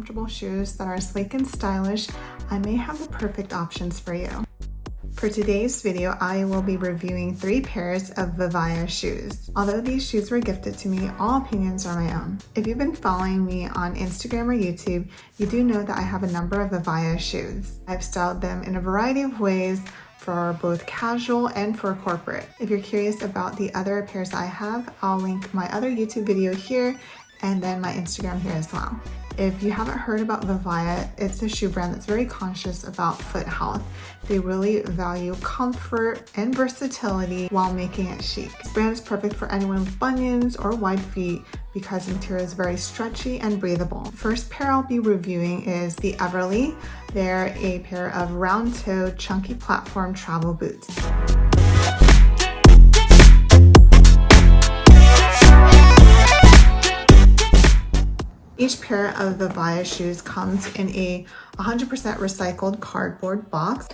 comfortable shoes that are sleek and stylish, I may have the perfect options for you. For today's video, I will be reviewing 3 pairs of VIVAIA shoes. Although these shoes were gifted to me, all opinions are my own. If you've been following me on Instagram or YouTube, you do know that I have a number of VIVAIA shoes. I've styled them in a variety of ways for both casual and for corporate. If you're curious about the other pairs I have, I'll link my other YouTube video here and then my Instagram here as well. If you haven't heard about VIVAIA, it's a shoe brand that's very conscious about foot health. They really value comfort and versatility while making it chic. This brand is perfect for anyone with bunions or wide feet because the material is very stretchy and breathable. First pair I'll be reviewing is the Everly. They're a pair of round-toed, chunky platform travel boots. Each pair of VIVAIA shoes comes in a 100% recycled cardboard box.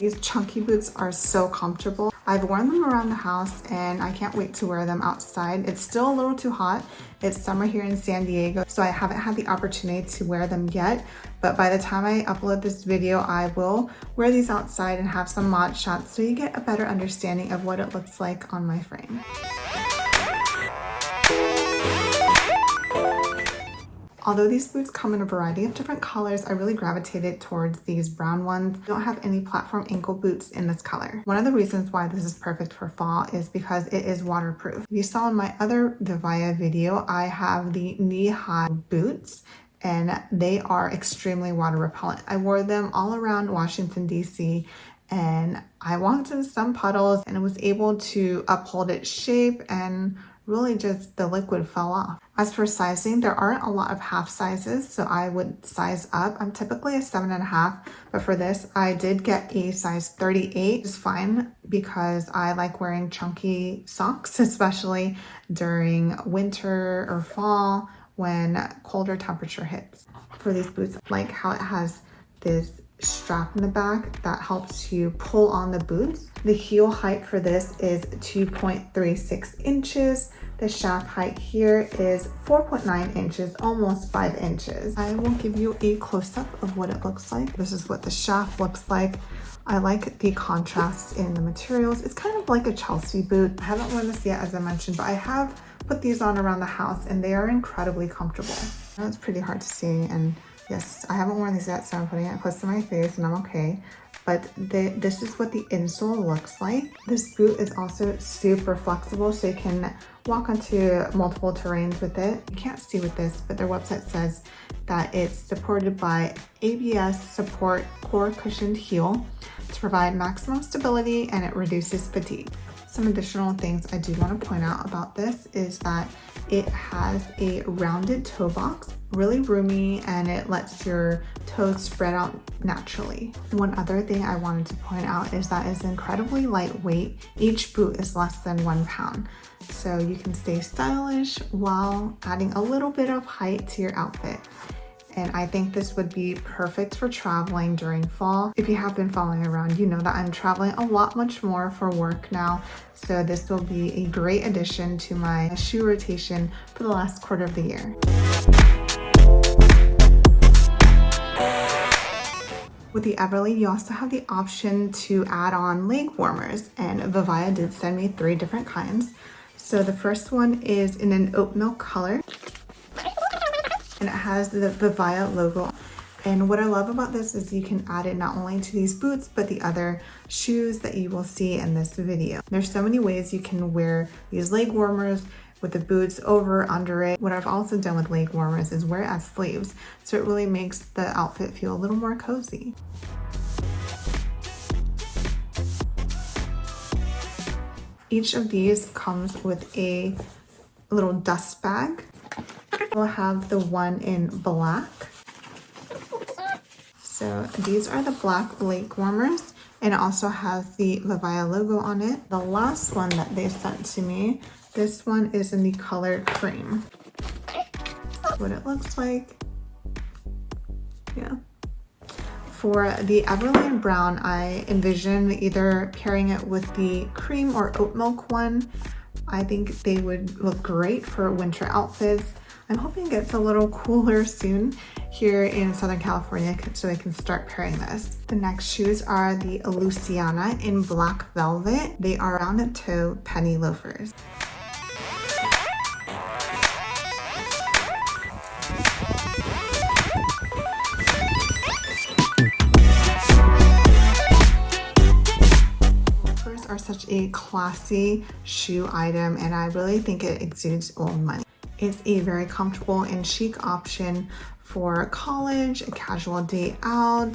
These chunky boots are so comfortable. I've worn them around the house and I can't wait to wear them outside. It's still a little too hot. It's summer here in San Diego, so I haven't had the opportunity to wear them yet. But by the time I upload this video, I will wear these outside and have some mod shots so you get a better understanding of what it looks like on my frame. Although these boots come in a variety of different colors, I really gravitated towards these brown ones. I don't have any platform ankle boots in this color. One of the reasons why this is perfect for fall is because it is waterproof. If you saw in my other VIVAIA video, I have the knee-high boots and they are extremely water repellent. I wore them all around Washington, D.C. and I walked in some puddles and was able to uphold its shape and really just the liquid fell off. As for sizing, there aren't a lot of half sizes, so I would size up. I'm typically a 7.5, but for this, I did get a size 38, which is fine because I like wearing chunky socks, especially during winter or fall when colder temperature hits. For these boots, I like how it has this strap in the back that helps you pull on the boots. The heel height for this is 2.36 inches. The shaft height here is 4.9 inches, almost 5 inches. I will give you a close-up of what it looks like. This is what the shaft looks like. I like the contrast in the materials. It's kind of like a Chelsea boot. I haven't worn this yet, as I mentioned, but I have put these on around the house and they are incredibly comfortable. I know it's pretty hard to see, and yes, I haven't worn these yet, so I'm putting it close to my face and I'm okay. But this is what the insole looks like. This boot is also super flexible, so you can walk onto multiple terrains with it. You can't see with this, but their website says that it's supported by ABS support core cushioned heel to provide maximum stability, and it reduces fatigue. Some additional things I do want to point out about this is that it has a rounded toe box, really roomy, and it lets your toes spread out naturally. One other thing I wanted to point out is that it's incredibly lightweight. Each boot is less than 1 pound, so you can stay stylish while adding a little bit of height to your outfit. And I think this would be perfect for traveling during fall. If you have been following around, you know that I'm traveling a lot much more for work now. So this will be a great addition to my shoe rotation for the last quarter of the year. With the Everly, you also have the option to add on leg warmers, and VIVAIA did send me 3 different kinds. So the first one is in an oat milk color, and it has the VIVAIA logo. And what I love about this is you can add it not only to these boots, but the other shoes that you will see in this video. There's so many ways you can wear these leg warmers with the boots over, under it. What I've also done with leg warmers is wear it as sleeves, so it really makes the outfit feel a little more cozy. Each of these comes with a little dust bag. We'll have the one in black. So these are the black leg warmers, and it also has the VIVAIA logo on it. The last one that they sent to me, this one is in the color cream. What it looks like. Yeah. For the Everly in brown, I envision either pairing it with the cream or oat milk one. I think they would look great for winter outfits. I'm hoping it gets a little cooler soon here in Southern California so I can start pairing this. The next shoes are the Luciana in black velvet. They are rounded toe penny loafers. Are such a classy shoe item, and I really think it exudes old money. It's a very comfortable and chic option for college, a casual day out,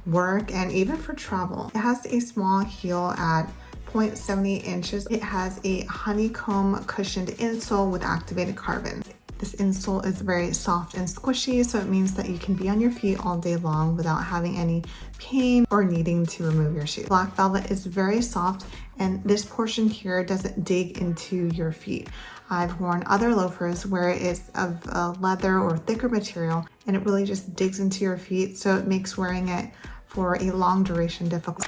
work, and even for travel. It has a small heel at 0.70 inches. It has a honeycomb cushioned insole with activated carbon. This insole is very soft and squishy, so it means that you can be on your feet all day long without having any pain or needing to remove your shoe. Black velvet is very soft, and this portion here doesn't dig into your feet. I've worn other loafers where it is of a leather or thicker material, and it really just digs into your feet, so it makes wearing it for a long duration difficult.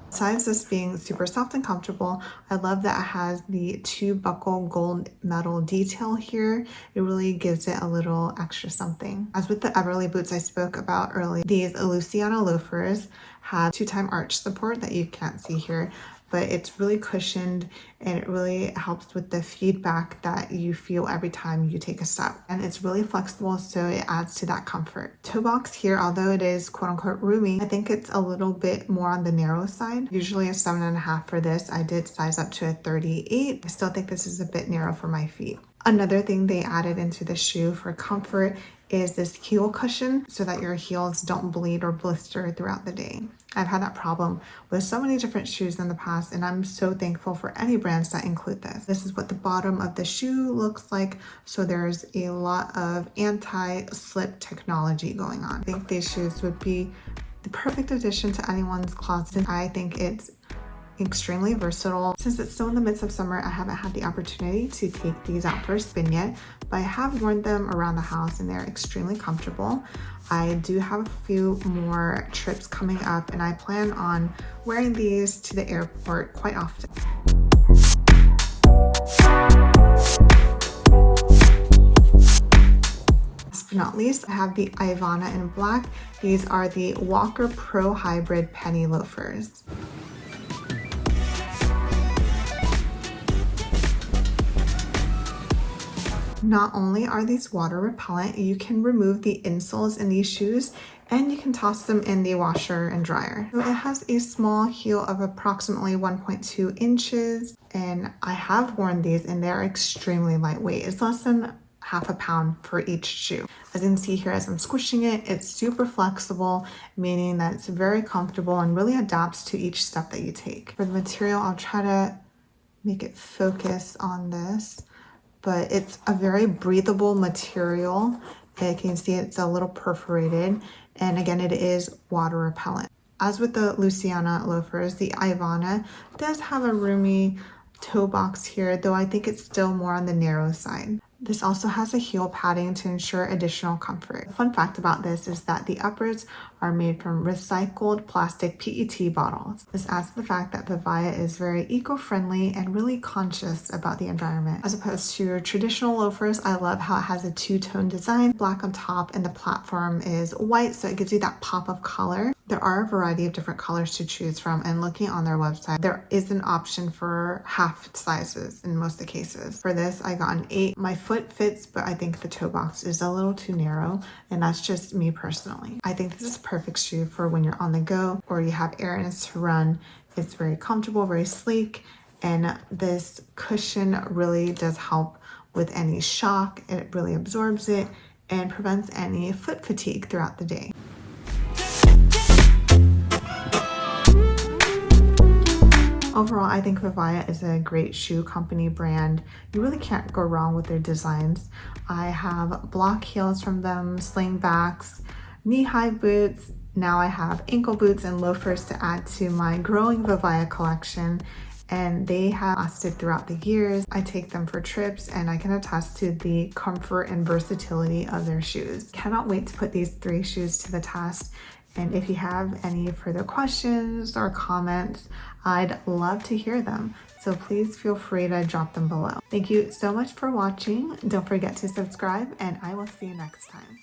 Besides this being super soft and comfortable, I love that it has the 2-buckle gold metal detail here. It really gives it a little extra something. As with the Everly boots I spoke about earlier, these Luciana loafers have 2-time arch support that you can't see here, but it's really cushioned and it really helps with the feedback that you feel every time you take a step. And it's really flexible, so it adds to that comfort. Toe box here, although it is quote unquote roomy, I think it's a little bit more on the narrow side. Usually a 7.5 for this. I did size up to a 38. I still think this is a bit narrow for my feet. Another thing they added into the shoe for comfort is this heel cushion so that your heels don't bleed or blister throughout the day. I've had that problem with so many different shoes in the past, and I'm so thankful for any brands that include this. This is what the bottom of the shoe looks like, so there's a lot of anti-slip technology going on. I think these shoes would be the perfect addition to anyone's closet. I think it's extremely versatile. Since it's still in the midst of summer, I haven't had the opportunity to take these out for a spin yet, but I have worn them around the house and they're extremely comfortable. I do have a few more trips coming up, and I plan on wearing these to the airport quite often. Last but not least, I have the Ivana in black. These are the Walker Pro Hybrid Penny Loafers. Not only are these water repellent, you can remove the insoles in these shoes and you can toss them in the washer and dryer. So it has a small heel of approximately 1.2 inches, and I have worn these and they're extremely lightweight. It's less than half a pound for each shoe. As you can see here, as I'm squishing it, it's super flexible, meaning that it's very comfortable and really adapts to each step that you take. For the material, I'll try to make it focus on this, but it's a very breathable material. You can see it's a little perforated, and again, it is water repellent. As with the Luciana loafers, the Ivana does have a roomy toe box here, though I think it's still more on the narrow side. This also has a heel padding to ensure additional comfort. Fun fact about this is that the uppers are made from recycled plastic PET bottles. This adds to the fact that VIVAIA is very eco-friendly and really conscious about the environment. As opposed to your traditional loafers, I love how it has a two-tone design, black on top, and the platform is white, so it gives you that pop of color. There are a variety of different colors to choose from, and looking on their website, there is an option for half sizes in most of the cases. For this, I got an 8. My foot fits, but I think the toe box is a little too narrow, and that's just me personally. I think this is a perfect shoe for when you're on the go or you have errands to run. It's very comfortable, very sleek, and this cushion really does help with any shock. It really absorbs it and prevents any foot fatigue throughout the day. Overall, I think VIVAIA is a great shoe company brand. You really can't go wrong with their designs. I have block heels from them, slingbacks, knee-high boots. Now I have ankle boots and loafers to add to my growing VIVAIA collection, and they have lasted throughout the years. I take them for trips and I can attest to the comfort and versatility of their shoes. Cannot wait to put these 3 shoes to the test And if you have any further questions or comments, I'd love to hear them. So please feel free to drop them below. Thank you so much for watching. Don't forget to subscribe, and I will see you next time.